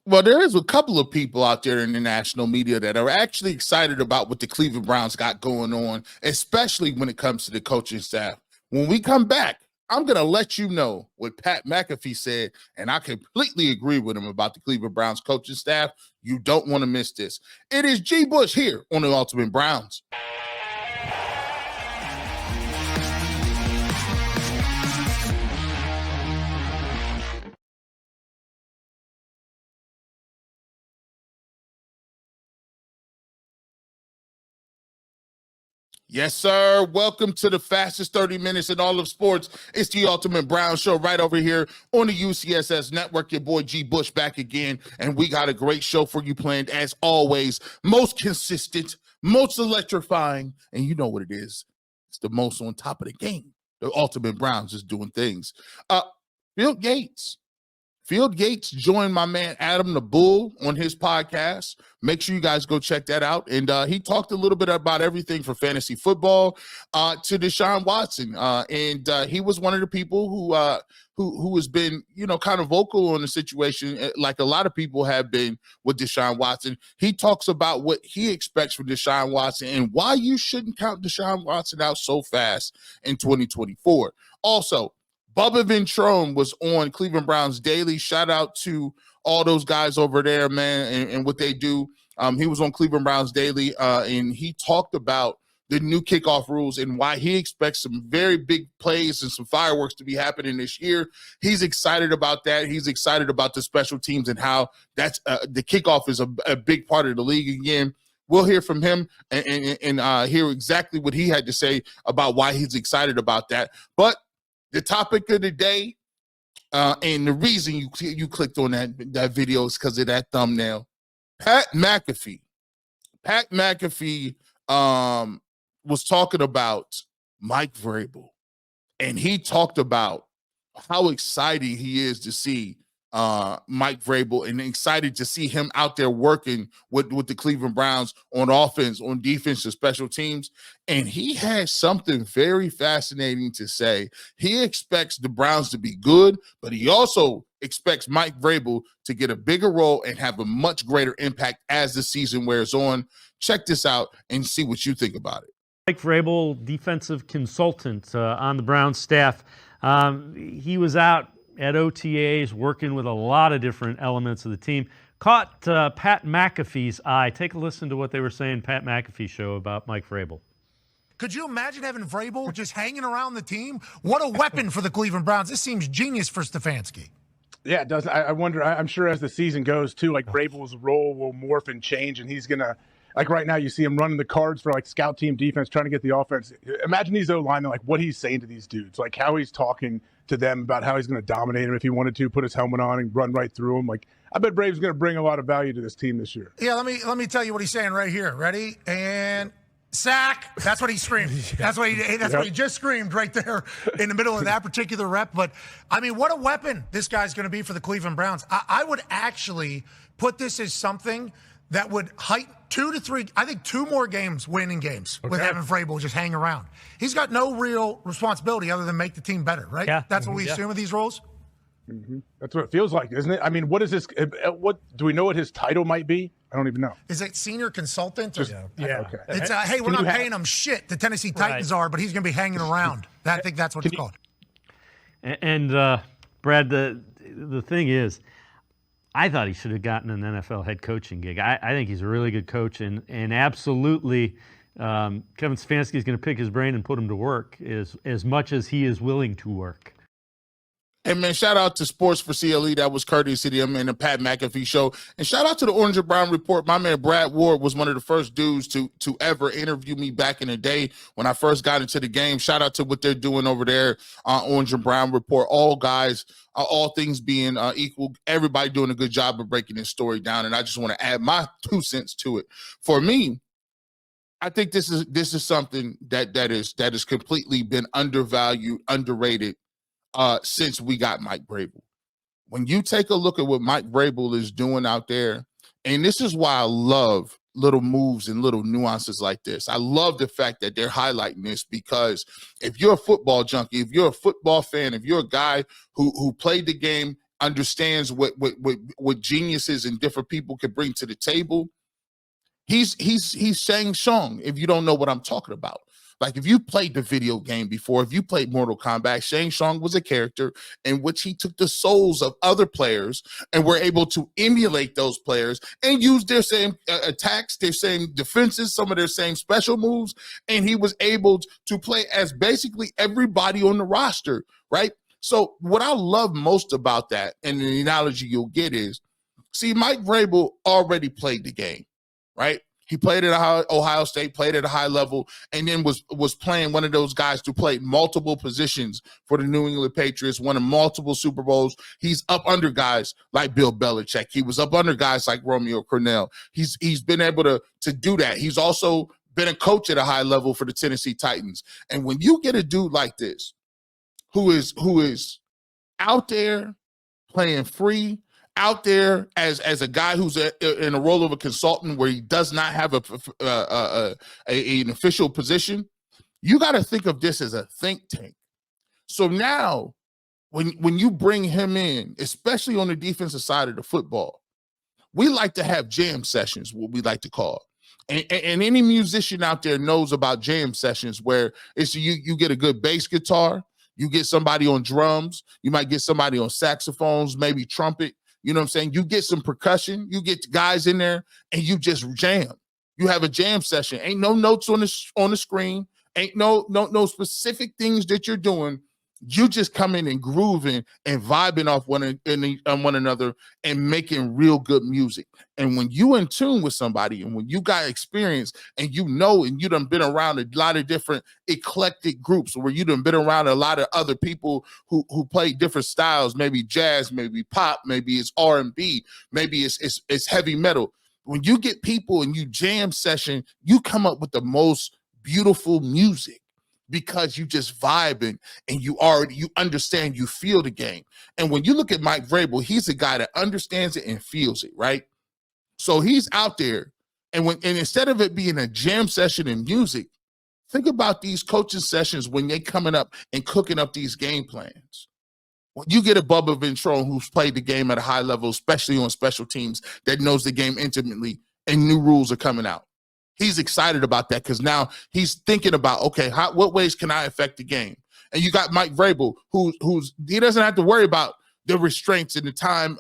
Well, there is a couple of people out there in the national media that are actually excited about what the Cleveland Browns got going on, especially when it comes to the coaching staff. When we come back, I'm going to let you know what Pat McAfee said, and I completely agree with him about the Cleveland Browns coaching staff. You don't want to miss this. It is G. Bush here on the Ultimate Browns. Yes, sir. Welcome to the fastest 30 minutes in all of sports. It's the Ultimate Brown Show right over here on the UCSS Network. Your boy G. Bush back again, and we got a great show for you planned as always. Most consistent, most electrifying, and you know what it is. It's the most on top of the game. The Ultimate Browns is doing things. Field Yates joined my man Adam the Bull on his podcast. Make sure you guys go check that out. And he talked a little bit about everything from fantasy football to Deshaun Watson. And he was one of the people who has been, kind of vocal on the situation, like a lot of people have been with Deshaun Watson. He talks about what he expects from Deshaun Watson and why you shouldn't count Deshaun Watson out so fast in 2024. Also, Bubba Ventrone was on Cleveland Browns Daily. Shout out to all those guys over there, man, and what they do. He was on Cleveland Browns Daily, and he talked about the new kickoff rules and why he expects some very big plays and some fireworks to be happening this year. He's excited about that. He's excited about the special teams and how that's the kickoff is a big part of the league again. We'll hear from him and hear exactly what he had to say about why he's excited about that. But the topic of the day, and the reason you clicked on that video is because of that thumbnail. Pat McAfee. Pat McAfee was talking about Mike Vrabel, and he talked about how exciting he is to see Mike Vrabel and excited to see him out there working with the Cleveland Browns on offense, on defense, and special teams. And he has something very fascinating to say. He expects the Browns to be good, but he also expects Mike Vrabel to get a bigger role and have a much greater impact as the season wears on. Check this out and see what you think about it. Mike Vrabel, defensive consultant on the Browns staff. He was out at OTAs, working with a lot of different elements of the team. Caught Pat McAfee's eye. Take a listen to what they were saying, Pat McAfee Show, about Mike Vrabel. Could you imagine having Vrabel just hanging around the team? What a weapon for the Cleveland Browns. This seems genius for Stefanski. Yeah, it does. I wonder, I'm sure as the season goes, too, like Vrabel's role will morph and change, and he's going to, like right now, you see him running the cards for like scout team defense, trying to get the offense. Imagine these O-linemen, like what he's saying to these dudes, like how he's talking to them about how he's going to dominate him if he wanted to, put his helmet on and run right through him. Like, I bet Brave's going to bring a lot of value to this team this year. Yeah, let me tell you what he's saying right here. Ready? And sack. That's what he screamed. That's what he just screamed right there in the middle of that particular rep. But, I mean, what a weapon this guy's going to be for the Cleveland Browns. I would actually put this as something that would heighten 2 to 3, I think 2 more games, winning games, with having Vrabel just hang around. He's got no real responsibility other than make the team better, right? Yeah. That's what we assume with these roles? Mm-hmm. That's what it feels like, isn't it? I mean, what is this? What do we know what his title might be? I don't even know. Is it senior consultant? Or, yeah. Okay. It's hey, we're not paying him shit. The Tennessee Titans are, but he's going to be hanging around. I think that's what it's called. And Brad, the thing is, I thought he should have gotten an NFL head coaching gig. I think he's a really good coach, and absolutely, Kevin Stefanski is going to pick his brain and put him to work as much as he is willing to work. Hey, man, shout out to Sports for CLE. That was courtesy of them and the Pat McAfee Show. And shout out to the Orange and Brown Report. My man Brad Ward was one of the first dudes to ever interview me back in the day when I first got into the game. Shout out to what they're doing over there on Orange and Brown Report. All guys, all things being equal, everybody doing a good job of breaking this story down. And I just want to add my 2 cents to it. For me, I think this is something that is completely been undervalued, underrated, since we got Mike Vrabel. When you take a look at what Mike Vrabel is doing out there, and this is why I love little moves and little nuances like this. I love the fact that they're highlighting this, because if you're a football junkie, if you're a football fan, if you're a guy who played the game understands what geniuses and different people can bring to the table. He's Shang Tsung, if you don't know what I'm talking about. Like, if you played the video game before, if you played Mortal Kombat, Shang Tsung was a character in which he took the souls of other players and were able to emulate those players and use their same attacks, their same defenses, some of their same special moves, and he was able to play as basically everybody on the roster, right? So what I love most about that, and the analogy you'll get is, see, Mike Vrabel already played the game, right? He played at Ohio State, played at a high level, and then was playing one of those guys to play multiple positions for the New England Patriots, won multiple Super Bowls. He's up under guys like Bill Belichick. He was up under guys like Romeo Crennel. He's been able to do that. He's also been a coach at a high level for the Tennessee Titans. And when you get a dude like this, who is out there playing free, out there as a guy who's in a role of a consultant where he does not have an official position, you got to think of this as a think tank. So now when you bring him in, especially on the defensive side of the football, we like to have jam sessions, what we like to call. And any musician out there knows about jam sessions, where it's you get a good bass guitar, you get somebody on drums, you might get somebody on saxophones, maybe trumpet. You know what I'm saying? You get some percussion, you get guys in there, and you just jam. You have a jam session. Ain't no notes on the screen. Ain't no specific things that you're doing. You just come in and grooving and vibing off one another and making real good music. And when you in tune with somebody, and when you got experience, and you know, and you done been around a lot of different eclectic groups, where you done been around a lot of other people who play different styles, maybe jazz, maybe pop, maybe it's R&B, maybe it's heavy metal. When you get people and you jam session, you come up with the most beautiful music, because you just vibing and you understand, you feel the game. And when you look at Mike Vrabel, he's a guy that understands it and feels it, right? So he's out there, and instead of it being a jam session in music, think about these coaching sessions when they coming up and cooking up these game plans. When you get a Bubba Ventrone who's played the game at a high level, especially on special teams, that knows the game intimately, and new rules are coming out, he's excited about that, because now he's thinking about, okay, what ways can I affect the game? And you got Mike Vrabel, he doesn't have to worry about the restraints and the time,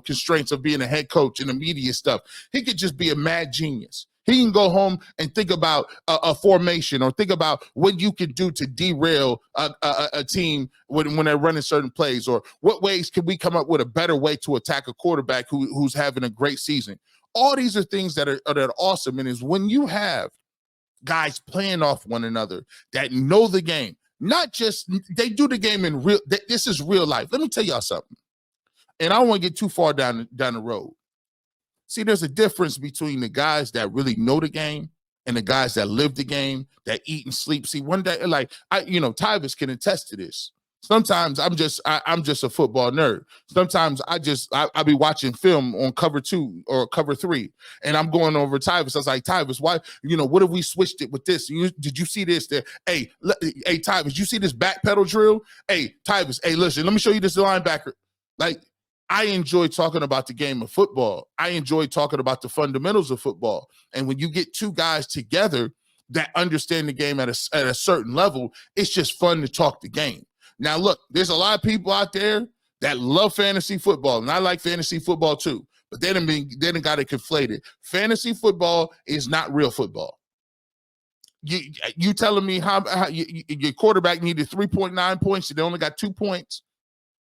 constraints of being a head coach and the media stuff. He could just be a mad genius. He can go home and think about a formation, or think about what you can do to derail a team when they're running certain plays, or what ways can we come up with a better way to attack a quarterback who's having a great season. All these are things that are awesome. And is when you have guys playing off one another that know the game, not just they do the game in real. This is real life. Let me tell y'all something. And I don't want to get too far down the road. See, there's a difference between the guys that really know the game and the guys that live the game, that eat and sleep. See, one day, like Tyvis can attest to this. Sometimes I'm just a football nerd. Sometimes I be watching film on cover 2 or cover 3, and I'm going over Tyvis. I was like, Tyvis, why? What if we switched it with this? Did you see this? There? Hey, Tyvis, you see this back pedal drill? Hey, Tyvis, hey, listen, let me show you this linebacker. Like, I enjoy talking about the game of football. I enjoy talking about the fundamentals of football. And when you get two guys together that understand the game at a certain level, it's just fun to talk the game. Now, look, there's a lot of people out there that love fantasy football, and I like fantasy football too, but they done got it conflated. Fantasy football is not real football. You telling me how your quarterback needed 3.9 points, and they only got 2 points,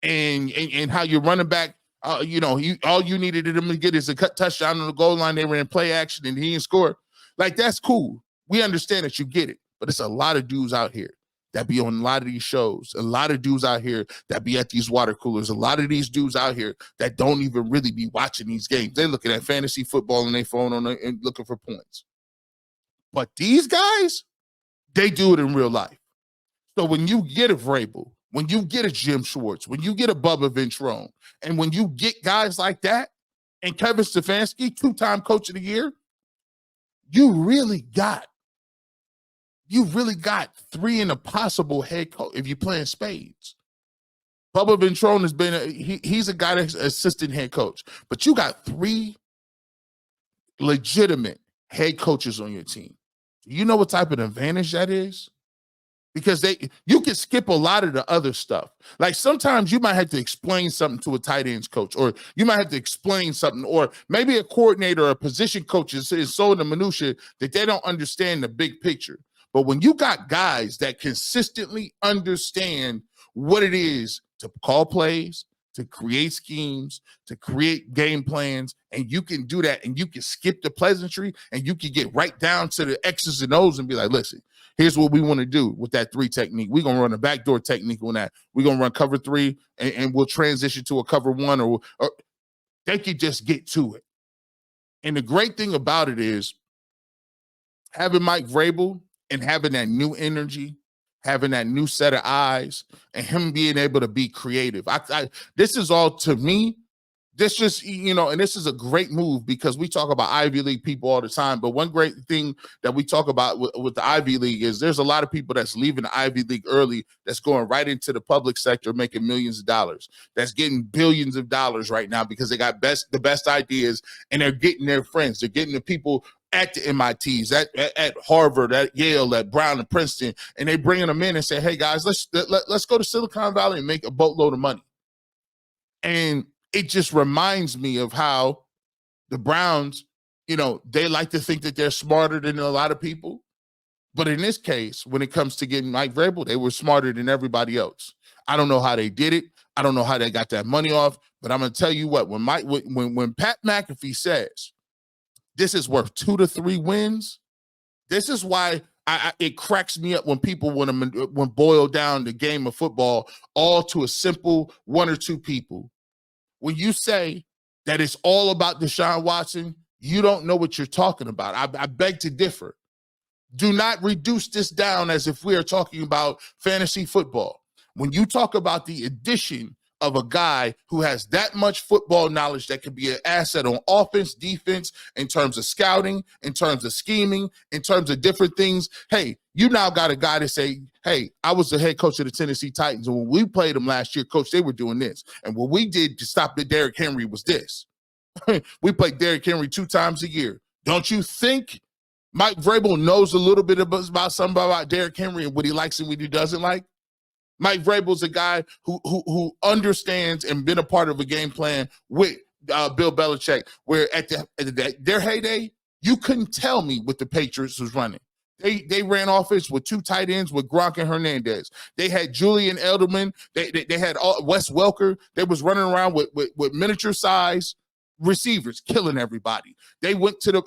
and how your running back, all you needed him to get is a touchdown on the goal line. They were in play action, and he didn't score. Like, that's cool. We understand that you get it, but it's a lot of dudes out here that be on a lot of these shows, a lot of dudes out here that be at these water coolers, a lot of these dudes out here that don't even really be watching these games. They're looking at fantasy football on their phone and looking for points. But these guys, they do it in real life. So when you get a Vrabel, when you get a Jim Schwartz, when you get a Bubba Ventrone, and when you get guys like that, and Kevin Stefanski, 2-time coach of the year, you really got 3 in a possible head coach if you're playing spades. Bubba Ventrone has been he's a guy that's assistant head coach, but you got 3 legitimate head coaches on your team. You know what type of advantage that is? Because you can skip a lot of the other stuff. Like sometimes you might have to explain something to a tight ends coach, or you might have to explain something, or maybe a coordinator or a position coach is so in the minutia that they don't understand the big picture. But when you got guys that consistently understand what it is to call plays, to create schemes, to create game plans, and you can do that, and you can skip the pleasantry, and you can get right down to the X's and O's and be like, listen, here's what we want to do with that 3 technique. We're going to run a backdoor technique on that. We're going to run cover 3, and we'll transition to a cover 1, or they could just get to it. And the great thing about it is having Mike Vrabel and having that new energy, having that new set of eyes, and him being able to be creative. This is all, to me, this just, and this is a great move, because we talk about Ivy League people all the time, but one great thing that we talk about with the Ivy League is there's a lot of people that's leaving the Ivy League early that's going right into the public sector making millions of dollars, that's getting billions of dollars right now because they got the best ideas, and they're getting their friends. They're getting the people at the MITs, at Harvard, at Yale, at Brown and Princeton, and they bringing them in and say, hey, guys, let's go to Silicon Valley and make a boatload of money. And it just reminds me of how the Browns, they like to think that they're smarter than a lot of people. But in this case, when it comes to getting Mike Vrabel, they were smarter than everybody else. I don't know how they did it. I don't know how they got that money off. But I'm going to tell you what, when Pat McAfee says this is worth 2 to 3 wins, this is why it cracks me up when people want to boil down the game of football all to a simple 1 or 2 people. When you say that it's all about Deshaun Watson, you don't know what you're talking about. I beg to differ. Do not reduce this down as if we are talking about fantasy football. When you talk about the addition of a guy who has that much football knowledge that could be an asset on offense, defense, in terms of scouting, in terms of scheming, in terms of different things. Hey, you now got a guy to say, hey, I was the head coach of the Tennessee Titans, and when we played them last year, coach, they were doing this. And what we did to stop the Derrick Henry was this. We played Derrick Henry 2 times a year. Don't you think Mike Vrabel knows a little bit about something about Derrick Henry and what he likes and what he doesn't like? Mike Vrabel's a guy who understands and been a part of a game plan with Bill Belichick, where at their heyday, you couldn't tell me what the Patriots was running. They ran offense with 2 tight ends with Gronk and Hernandez. They had Julian Edelman. They had Wes Welker. They was running around with miniature size receivers, killing everybody. They went to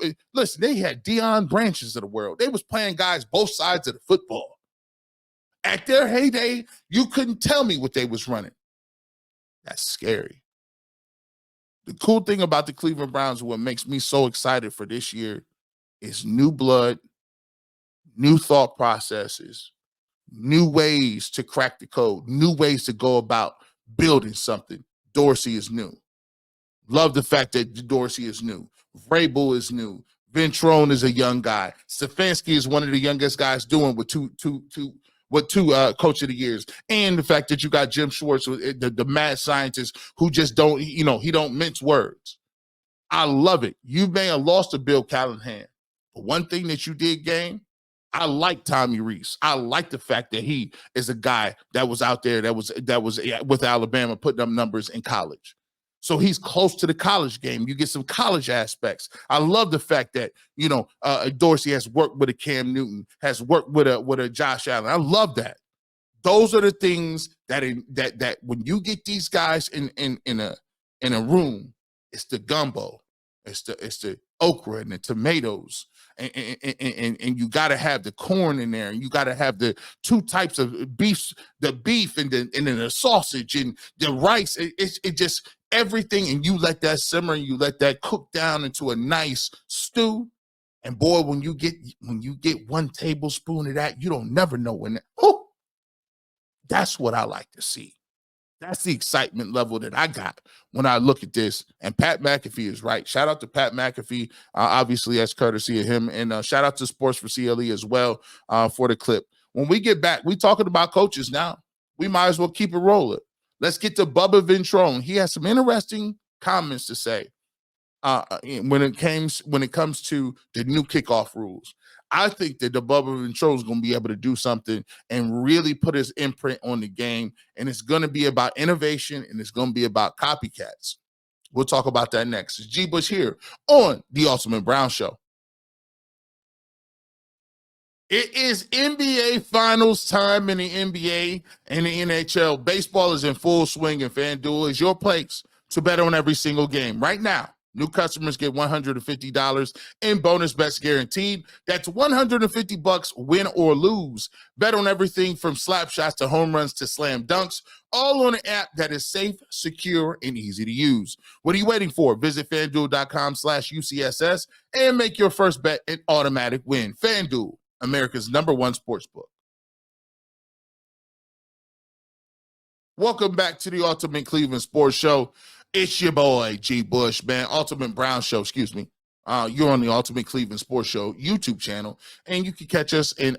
they had Deion Branches of the world. They was playing guys both sides of the football. At their heyday, you couldn't tell me what they was running. That's scary. The cool thing about the Cleveland Browns, what makes me so excited for this year, is new blood, new thought processes, new ways to crack the code, new ways to go about building something. Dorsey is new. Love the fact that Dorsey is new. Vrabel is new. Ventrone is a young guy. Stefanski is one of the youngest guys doing with two coach of the years, and the fact that you got Jim Schwartz, the mad scientist who just don't, he don't mince words. I love it. You may have lost to Bill Callahan, but one thing that you did gain, I like Tommy Rees. I like the fact that he is a guy that was out there that was with Alabama putting up numbers in college. So he's close to the college game. You get some college aspects. I love the fact that, Dorsey has worked with a Cam Newton, has worked with a Josh Allen. I love that. Those are the things that when you get these guys in a room, it's the gumbo, it's the okra and the tomatoes, and you got to have the corn in there, and you got to have the 2 types of beef, the beef and then the sausage and the rice. It just everything, and you let that simmer and you let that cook down into a nice stew. And boy, when you get 1 tablespoon of that, you don't never know when. That's what I like to see. That's the excitement level that I got when I look at this. And Pat McAfee is right. Shout out to Pat McAfee. Obviously, that's courtesy of him. And shout out to Sports for CLE as well for the clip. When we get back, we talking about coaches now. We might as well keep it rolling. let's get to Bubba Ventrone. He has some interesting comments to say when it comes to the new kickoff rules. I think that the Bubba Ventrone is going to be able to do something and really put his imprint on the game, and it's going to be about innovation, and it's going to be about copycats. We'll talk about that next. It's G. Bush here on the Ultimate Brown Show. It is NBA Finals time in the NBA and the NHL. Baseball is in full swing, and FanDuel is your place to bet on every single game. Right now, new customers get $150 in bonus bets guaranteed. That's $150 win or lose. Bet on everything from slap shots to home runs to slam dunks, all on an app that is safe, secure, and easy to use. What are you waiting for? Visit FanDuel.com/UCSS and make your first bet an automatic win. FanDuel, America's #1 sportsbook. Welcome back to the Ultimate Cleveland Sports Show. It's your boy, G. Bush, man. Ultimate Brown Show, excuse me. You're on the Ultimate Cleveland Sports Show YouTube channel, and you can catch us in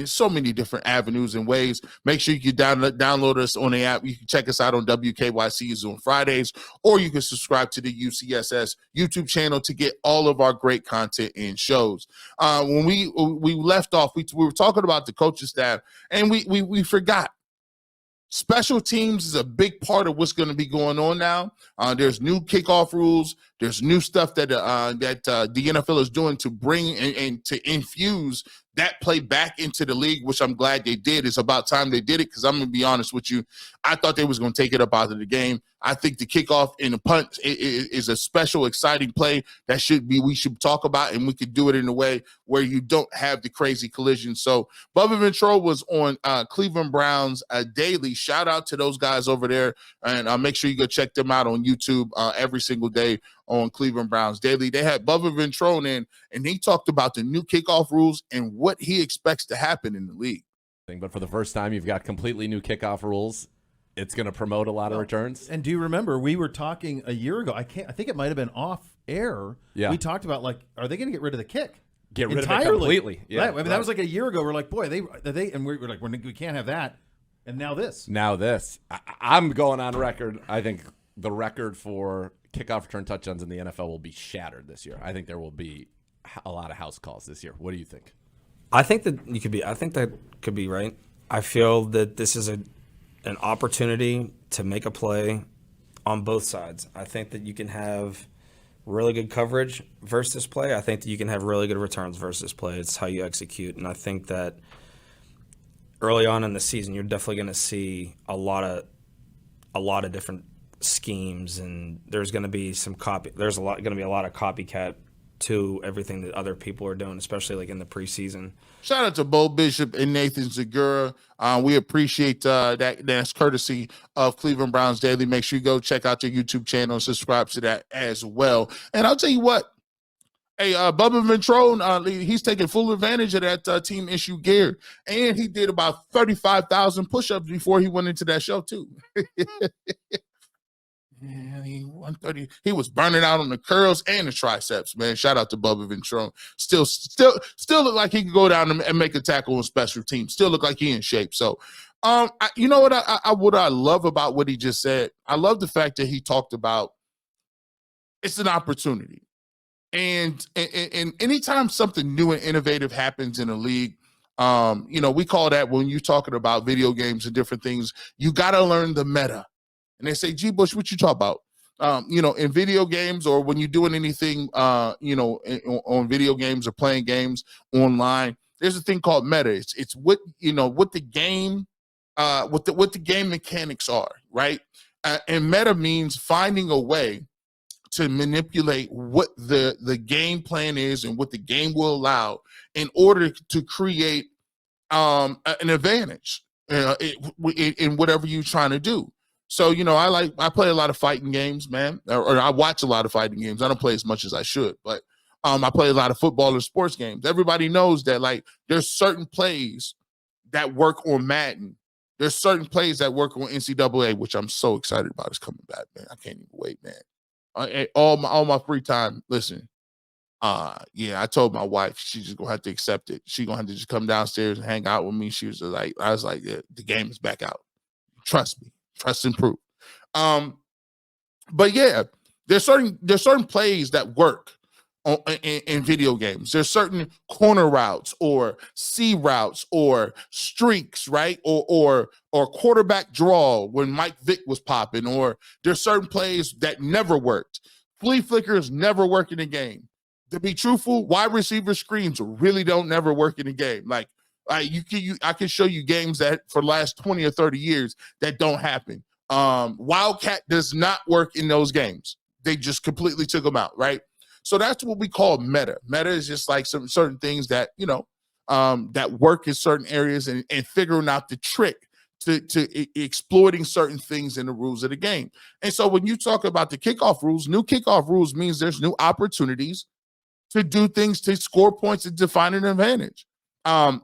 so many different avenues and ways. Make sure you can download us on the app. You can check us out on WKYC's on Fridays, or you can subscribe to the UCSS YouTube channel to get all of our great content and shows. When we left off, we were talking about the coaching staff, and we forgot. Special teams is a big part of what's going to be going on now. There's new kickoff rules. There's new stuff that the NFL is doing to bring and to infuse that play back into the league, which I'm glad they did. It's about time they did it, because I'm going to be honest with you. I thought they was going to take it up out of the game. I think the kickoff and the punt is a special, exciting play that we should talk about, and we could do it in a way where you don't have the crazy collision. So Bubba Ventrone was on Cleveland Browns Daily. Shout out to those guys over there, and make sure you go check them out on YouTube every single day on Cleveland Browns Daily. They had Bubba Ventrone in, and he talked about the new kickoff rules and what he expects to happen in the league. But for the first time, you've got completely new kickoff rules. It's going to promote a lot of returns. And do you remember we were talking a year ago? I think it might have been off air. Yeah. We talked about, like, are they going to get rid of the kick? Get rid of it completely. Yeah. Right. I mean, that was like a year ago. We're like, boy, and we're like, we can't have that. And now this. I'm going on record. I think the record for kickoff return touchdowns in the NFL will be shattered this year. I think there will be a lot of house calls this year. What do you think? I think that could be right. I feel that this is an opportunity to make a play on both sides. I think that you can have really good coverage versus this play. I think that you can have really good returns versus this play. It's how you execute. And I think that early on in the season, you're definitely going to see a lot of different schemes, and there's going to be there's going to be a lot of copycat to everything that other people are doing, especially like in the preseason. Shout out to Bo Bishop and Nathan Segura. We appreciate that's courtesy of Cleveland Browns Daily. Make sure you go check out their YouTube channel and subscribe to that as well. And I'll tell you what, hey, Bubba Ventrone, he's taking full advantage of that team issue gear, and he did about 35,000 push-ups before he went into that show too. Yeah, he was burning out on the curls and the triceps, man. Shout out to Bubba Ventrone. Still look like he could go down and make a tackle on special teams. Still look like he in shape. So, you know what I love about what he just said? I love the fact that he talked about it's an opportunity. And anytime something new and innovative happens in a league, we call that, when you're talking about video games and different things, you got to learn the meta. And they say, G. Bush, what you talk about? In video games, or when you're doing anything, on video games or playing games online, there's a thing called meta. It's what the game mechanics are, right? And meta means finding a way to manipulate what the game plan is and what the game will allow in order to create an advantage in whatever you're trying to do. So, I play a lot of fighting games, man, or I watch a lot of fighting games. I don't play as much as I should, but I play a lot of football and sports games. Everybody knows that, like, there's certain plays that work on Madden. There's certain plays that work on NCAA, which I'm so excited about. It's coming back, man. I can't even wait, man. All my free time, listen. I told my wife she's just gonna have to accept it. She's gonna have to just come downstairs and hang out with me. I was like, yeah, the game is back out. Trust me. trust and prove. But yeah, there's certain plays that work in video games. There's certain corner routes or C routes or streaks, right? Or quarterback draw when Mike Vick was popping, or there's certain plays that never worked. Flea flickers never work in the game. To be truthful, wide receiver screens really don't never work in the game. Like I can show you games that for the last 20 or 30 years that don't happen. Wildcat does not work in those games. They just completely took them out, right? So that's what we call meta. Meta is just like some certain things that, that work in certain areas and figuring out the trick to exploiting certain things in the rules of the game. And so when you talk about the kickoff rules, new kickoff rules means there's new opportunities to do things to score points and define an advantage. And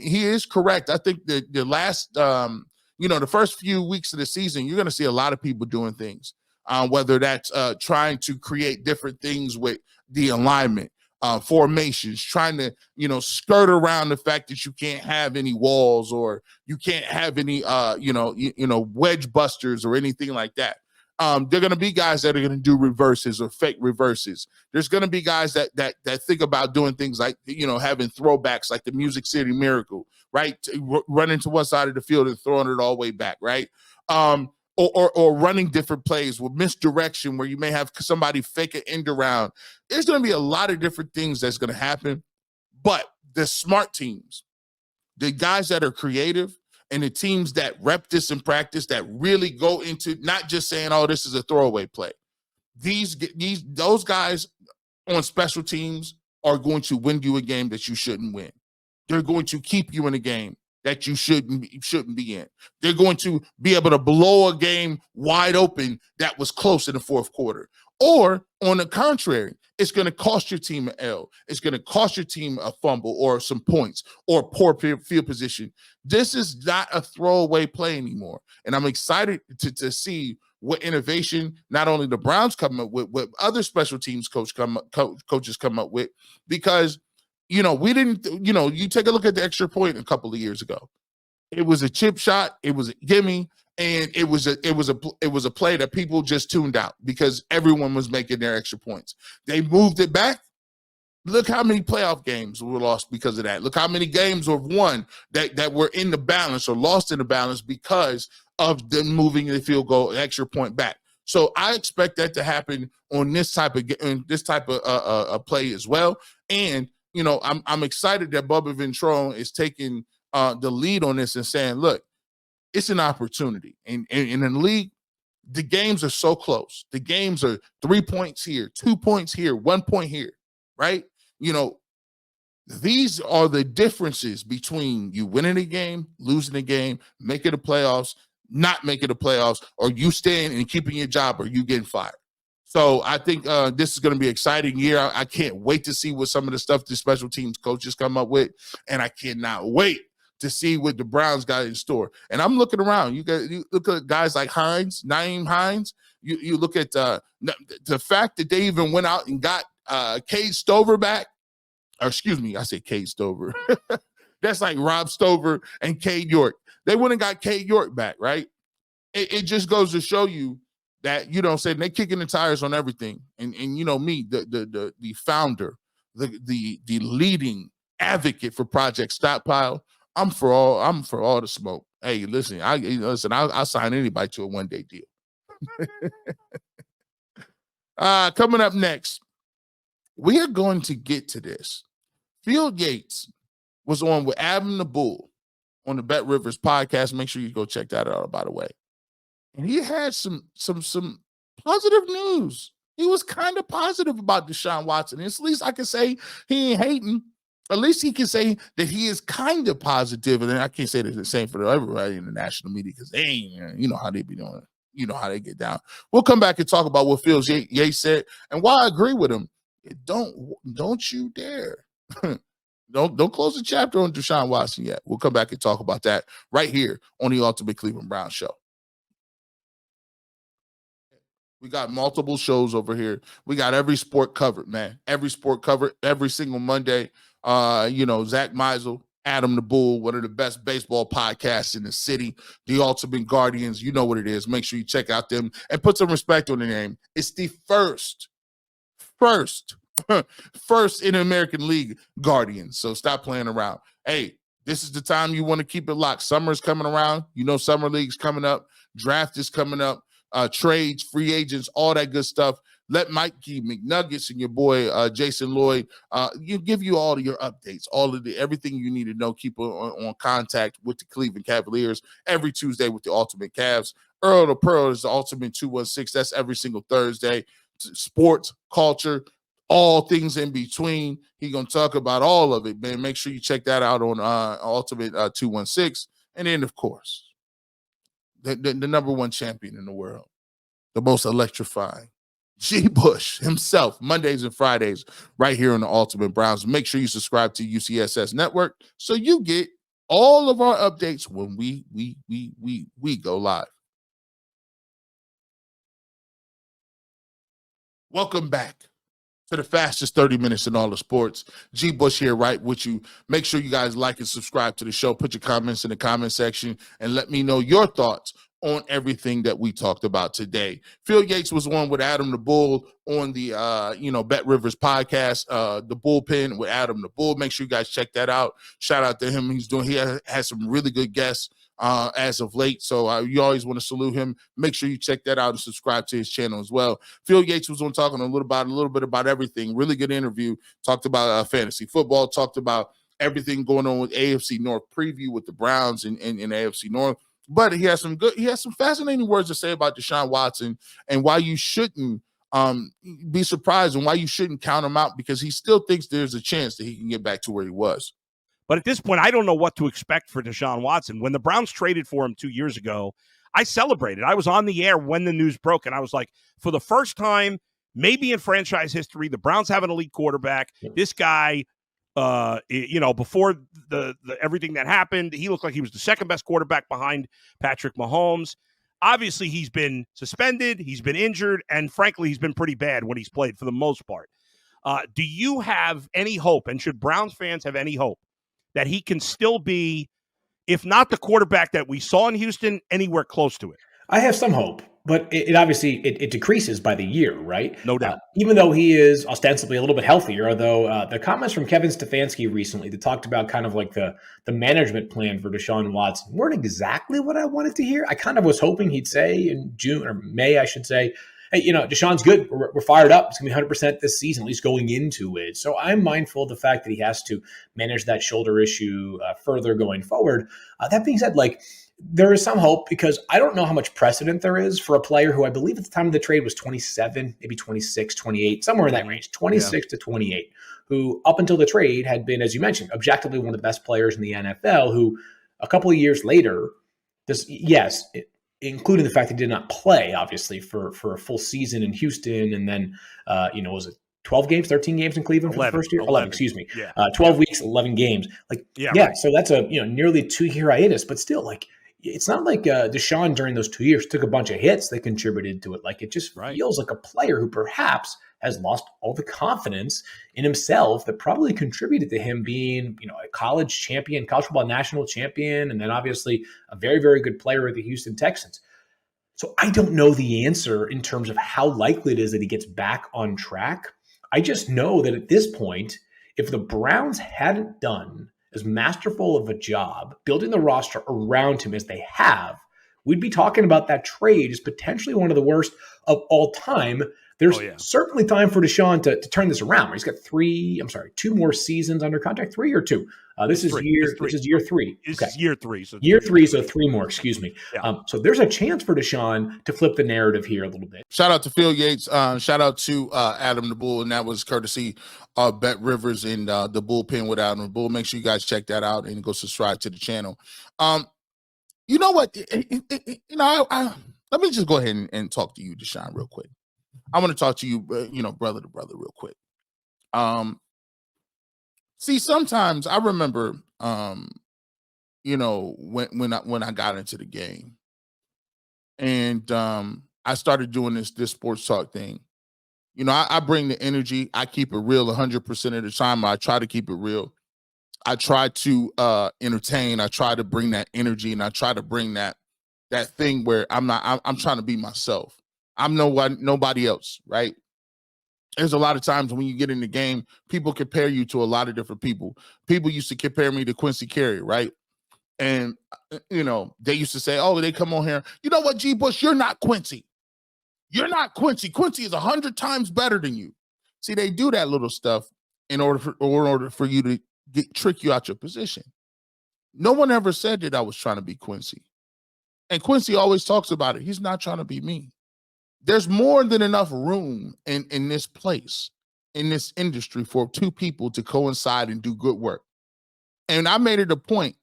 he is correct. I think that the last, the first few weeks of the season, you're going to see a lot of people doing things. Whether that's trying to create different things with the alignment, formations, trying to, skirt around the fact that you can't have any walls or you can't have any, wedge busters or anything like that. There are going to be guys that are going to do reverses or fake reverses. There's going to be guys that think about doing things like, having throwbacks like the Music City Miracle, right? Running to one side of the field and throwing it all the way back, right? Or running different plays with misdirection where you may have somebody fake an end around. There's going to be a lot of different things that's going to happen. But the smart teams, the guys that are creative, and the teams that rep this in practice, that really go into not just saying, oh, this is a throwaway play. Those guys on special teams are going to win you a game that you shouldn't win. They're going to keep you in a game that you shouldn't be in. They're going to be able to blow a game wide open that was close in the fourth quarter. Or on the contrary, it's going to cost your team an L. It's going to cost your team a fumble or some points or poor field position. This is not a throwaway play anymore. And I'm excited to see what innovation not only the Browns come up with, what other special teams coaches come up with, because we didn't, you take a look at the extra point a couple of years ago. It was a chip shot. It was a gimme. And it was a play that people just tuned out because everyone was making their extra points. They moved it back. Look how many playoff games were lost because of that. Look how many games were won that were in the balance or lost in the balance because of them moving the field goal extra point back. So I expect that to happen on this type of play as well. And I'm excited that Bubba Ventrone is taking the lead on this and saying, look, it's an opportunity. And in the league, the games are so close. The games are 3 points here, 2 points here, 1 point here, right? These are the differences between you winning a game, losing a game, making the playoffs, not making the playoffs, or you staying and keeping your job or you getting fired. So I think this is going to be an exciting year. I can't wait to see what some of the stuff the special teams coaches come up with, and I cannot wait to see what the Browns got in store. And I'm looking around. You look at guys like Naeem Hines. You look at the fact that they even went out and got Cade Stover back. Or excuse me, I say Cade Stover. That's like Rob Stover and Cade York. They went and got Cade York back, right? It just goes to show you that, they're kicking the tires on everything. And me, the founder, the leading advocate for Project Stockpile, I'm for all the smoke. Hey, listen, I'll sign anybody to a one-day deal. Coming up next, we are going to get to this. Field Yates was on with Adam the Bull on the Bet Rivers podcast. Make sure you go check that out, by the way. And he had some positive news. He was kind of positive about Deshaun Watson. At least I can say he ain't hating. At least he can say that he is kind of positive. And then I can't say the same for everybody in the national media because they ain't, how they be doing it. How they get down. We'll come back and talk about what Field Yates said and why I agree with him. Don't you dare. Don't close the chapter on Deshaun Watson yet. We'll come back and talk about that right here on the Ultimate Cleveland Browns Show. We got multiple shows over here. We got every sport covered, man. Every sport covered every single Monday. Zach Meisel, Adam the Bull, one of the best baseball podcasts in the city, the Ultimate Guardians. You know what it is. Make sure you check out them and put some respect on the name. It's the first in the American League Guardians. So stop playing around. Hey, this is the time you want to keep it locked. Summer's coming around. You know, summer league's coming up. Draft is coming up. Trades, free agents, all that good stuff. Let Mikey McNuggets and your boy Jason Lloyd give you all of your updates, everything you need to know. Keep on contact with the Cleveland Cavaliers every Tuesday with the Ultimate Cavs. Earl to Pearl is the Ultimate 216. That's every single Thursday. Sports, culture, all things in between. He's going to talk about all of it, man. Make sure you check that out on Ultimate 216. And then, of course, the number one champion in the world, the most electrifying, G. Bush himself, Mondays and Fridays, right here on the Ultimate Browns. Make sure you subscribe to UCSS Network so you get all of our updates when we go live. Welcome back to the fastest 30 minutes in all of sports. G. Bush here, right with you. Make sure you guys like and subscribe to the show. Put your comments in the comment section and let me know your thoughts on everything that we talked about today. Phil Yates was on with Adam the Bull on the Bet Rivers podcast, the Bullpen with Adam the Bull. Make sure you guys check that out. Shout out to him. He has some really good guests as of late. So you always want to salute him. Make sure you check that out and subscribe to his channel as well. Phil Yates was on talking a little bit about everything. Really good interview. Talked about fantasy football. Talked about everything going on with AFC North preview with the Browns in AFC North. But he has some fascinating words to say about Deshaun Watson and why you shouldn't be surprised and why you shouldn't count him out, because he still thinks there's a chance that he can get back to where he was. But at this point, I don't know what to expect for Deshaun Watson. When the Browns traded for him 2 years ago, I celebrated. I was on the air when the news broke, and I was like, for the first time, maybe in franchise history, the Browns have an elite quarterback. This guy, before the everything that happened, he looked like he was the second best quarterback behind Patrick Mahomes. Obviously, he's been suspended, he's been injured, and frankly, he's been pretty bad when he's played for the most part. Do you have any hope, and should Browns fans have any hope, that he can still be, if not the quarterback that we saw in Houston, anywhere close to it? I have some hope, but it obviously decreases by the year, right? No doubt. Even though he is ostensibly a little bit healthier, although the comments from Kevin Stefanski recently that talked about kind of like the management plan for Deshaun Watson weren't exactly what I wanted to hear. I kind of was hoping he'd say in June or May, I should say, hey, Deshaun's good. We're fired up. It's going to be 100% this season, at least going into it. So I'm mindful of the fact that he has to manage that shoulder issue further going forward. That being said, there is some hope, because I don't know how much precedent there is for a player who I believe at the time of the trade was 27, maybe 26, 28, somewhere in that range, 26 to 28, who up until the trade had been, as you mentioned, objectively one of the best players in the NFL, who a couple of years later, including the fact that he did not play, obviously, for a full season in Houston. And then, was it 12 games, 13 games in Cleveland for the first year? 11, excuse me. Yeah. 12 weeks, 11 games. Right. So that's a nearly 2-year hiatus, but still, it's not like Deshaun during those 2 years took a bunch of hits that contributed to it. It just feels like a player who perhaps has lost all the confidence in himself that probably contributed to him being, a college champion, college football national champion, and then obviously a very, very good player with the Houston Texans. So I don't know the answer in terms of how likely it is that he gets back on track. I just know that at this point, if the Browns hadn't done as masterful of a job building the roster around him as they have, we'd be talking about that trade as potentially one of the worst of all time. There's certainly time for Deshaun to turn this around. He's got 2 more seasons under contract, 3 or 2. This is year 3. This is year 3. So year 3, so 3 more, excuse me. Yeah. So there's a chance for Deshaun to flip the narrative here a little bit. Shout out to Phil Yates. Shout out to Adam the Bull, and that was courtesy of Bet Rivers and the Bullpen with Adam the Bull. Make sure you guys check that out and go subscribe to the channel. You know what? Let me just go ahead and talk to you, Deshaun, real quick. I want to talk to you, brother to brother, real quick. See, sometimes I remember, when I got into the game, and I started doing this sports talk thing. I bring the energy. I keep it real 100% of the time. I try to keep it real. I try to entertain. I try to bring that energy, and I try to bring that thing where I'm trying to be myself. I'm nobody else, right? There's a lot of times when you get in the game, people compare you to a lot of different people. People used to compare me to Quincy Carey, right? And, they used to say, oh, they come on here. You know what, G. Bush, you're not Quincy. You're not Quincy. Quincy is 100 times better than you. See, they do that little stuff in order for you to trick you out your position. No one ever said that I was trying to be Quincy. And Quincy always talks about it. He's not trying to be me. There's more than enough room in this place, in this industry, for two people to coincide and do good work. And I made it a point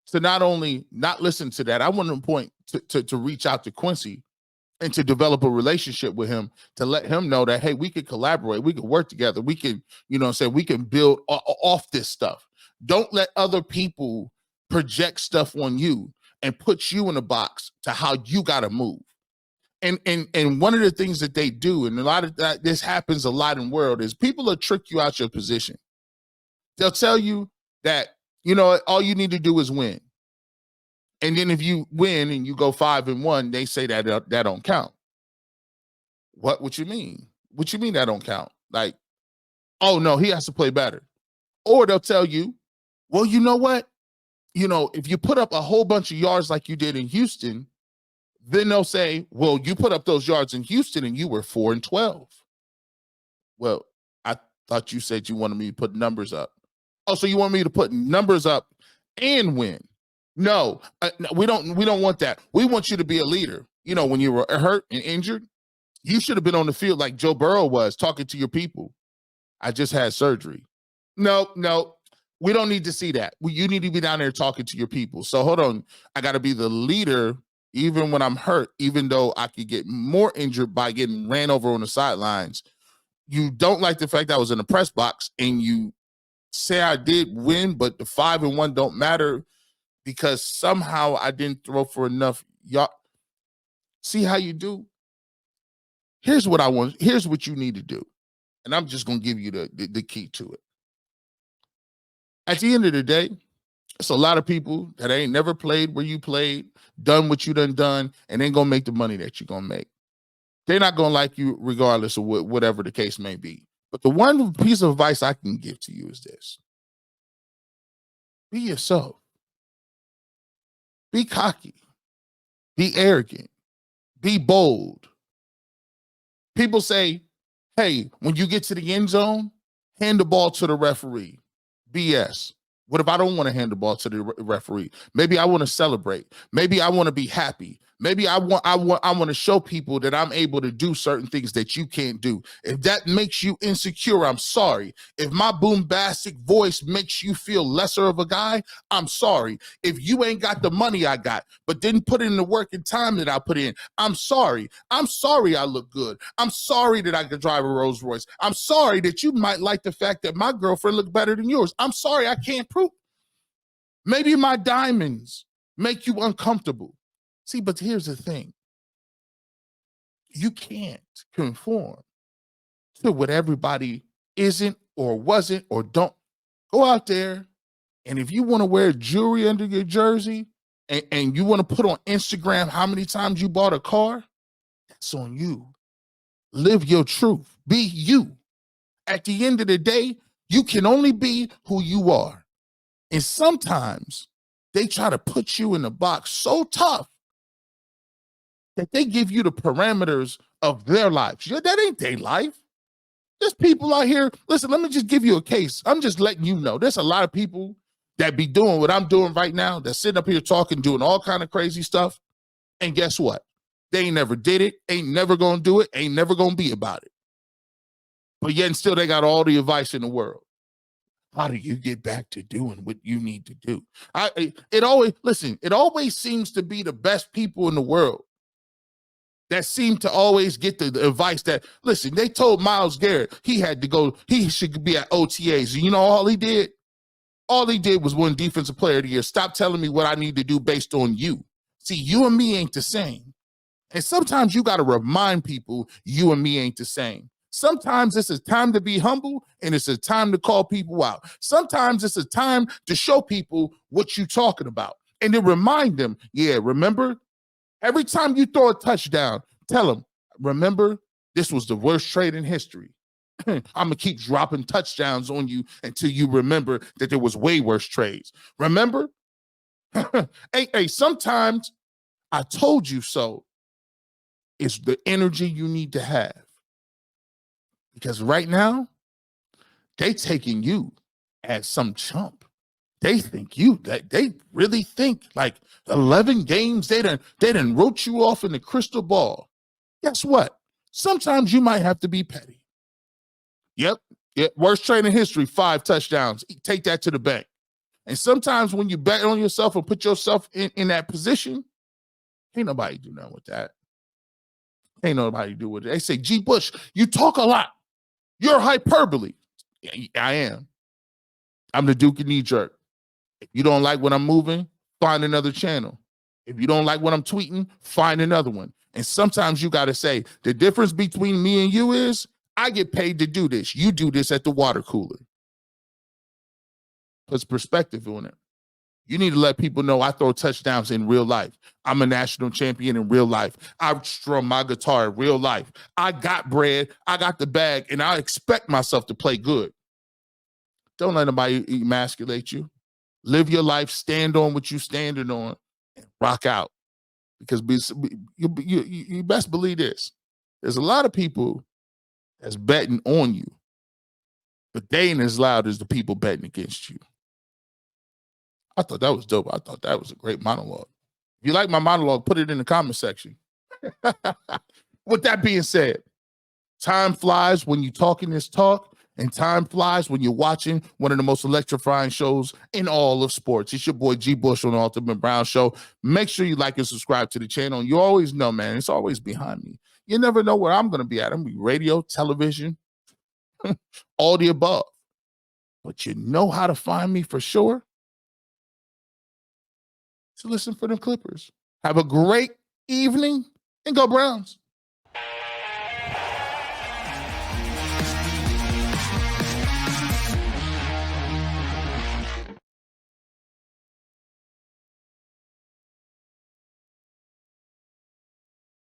to not only not listen to that, I wanted a point to reach out to Quincy and to develop a relationship with him, to let him know that, hey, we could collaborate, we could work together, we can, we can build off this stuff. Don't let other people project stuff on you and put you in a box to how you got to move. And one of the things that they do, and a lot of that, this happens a lot in the world, is people will trick you out your position. They'll tell you that, all you need to do is win. And then if you win and you go 5-1, they say that don't count. What you mean? What you mean that don't count? Like, oh no, he has to play better. Or they'll tell you, well, you know what? If you put up a whole bunch of yards like you did in Houston, then they'll say, well, you put up those yards in Houston and you were 4-12. Well, I thought you said you wanted me to put numbers up. Oh, so you want me to put numbers up and win? No, we don't want that. We want you to be a leader. When you were hurt and injured, you should have been on the field like Joe Burrow was, talking to your people. I just had surgery. No, we don't need to see that. You need to be down there talking to your people. So hold on. I got to be the leader even when I'm hurt, even though I could get more injured by getting ran over on the sidelines. You don't like the fact that I was in the press box and you say I did win, but the 5-1 don't matter because somehow I didn't throw for enough. Y'all see how you do? Here's what I want. Here's what you need to do. And I'm just going to give you the key to it. At the end of the day, it's a lot of people that ain't never played where you played, done what you done, and ain't going to make the money that you're going to make. They're not going to like you regardless of whatever the case may be. But the one piece of advice I can give to you is this. Be yourself. Be cocky. Be arrogant. Be bold. People say, hey, when you get to the end zone, hand the ball to the referee. BS. What if I don't want to hand the ball to the referee? Maybe I want to celebrate. Maybe I want to be happy. Maybe I want to show people that I'm able to do certain things that you can't do. If that makes you insecure, I'm sorry. If my bombastic voice makes you feel lesser of a guy, I'm sorry. If you ain't got the money I got, but didn't put in the work and time that I put in, I'm sorry. I'm sorry I look good. I'm sorry that I could drive a Rolls Royce. I'm sorry that you might like the fact that my girlfriend looked better than yours. I'm sorry I can't prove. Maybe my diamonds make you uncomfortable. See, but here's the thing. You can't conform to what everybody isn't or wasn't or don't. Go out there, and if you want to wear jewelry under your jersey and you want to put on Instagram how many times you bought a car, that's on you. Live your truth. Be you. At the end of the day, you can only be who you are. And sometimes they try to put you in a box so tough that they give you the parameters of their lives. That ain't their life. There's people out here. Listen, let me just give you a case. I'm just letting you know. There's a lot of people that be doing what I'm doing right now, that's sitting up here talking, doing all kind of crazy stuff. And guess what? They ain't never did it, ain't never going to do it, ain't never going to be about it. But yet and still they got all the advice in the world. How do you get back to doing what you need to do? It always seems to be the best people in the world that seem to always get the advice that, listen, they told Myles Garrett he should be at OTAs. And you know all he did? All he did was win Defensive Player of the Year. Stop telling me what I need to do based on you. See, you and me ain't the same. And sometimes you got to remind people you and me ain't the same. Sometimes it's a time to be humble, and it's a time to call people out. Sometimes it's a time to show people what you're talking about, and to remind them, yeah, remember, every time you throw a touchdown, tell them, remember, this was the worst trade in history. I'm going to keep dropping touchdowns on you until you remember that there was way worse trades. Remember? Hey, sometimes I told you so is the energy you need to have. Because right now, they taking you as some chump. They think they really think like 11 games, they done wrote you off in the crystal ball. Guess what? Sometimes you might have to be petty. Yep. Worst trade in history, 5 touchdowns. Take that to the bank. And sometimes when you bet on yourself and put yourself in that position, ain't nobody do nothing with that. Ain't nobody do with it. They say, G. Bush, you talk a lot. You're hyperbole. Yeah, I am. I'm the Duke of knee jerk. If you don't like what I'm moving, find another channel. If you don't like what I'm tweeting, find another one. And sometimes you got to say, the difference between me and you is I get paid to do this. You do this at the water cooler. Puts perspective on it. You need to let people know I throw touchdowns in real life. I'm a national champion in real life. I strum my guitar in real life. I got bread. I got the bag, and I expect myself to play good. Don't let nobody emasculate you. Live your life. Stand on what you're standing on, and rock out. Because you best believe this. There's a lot of people that's betting on you, but they ain't as loud as the people betting against you. I thought that was dope. I thought that was a great monologue. If you like my monologue, put it in the comment section. With that being said, time flies when you're talking this talk, and time flies when you're watching one of the most electrifying shows in all of sports. It's your boy G. Bush on the Ultimate Brown Show. Make sure you like and subscribe to the channel. And you always know, man, it's always behind me. You never know where I'm going to be at. I'm going to be radio, television, all the above. But you know how to find me for sure? So listen for them Clippers. Have a great evening and go Browns.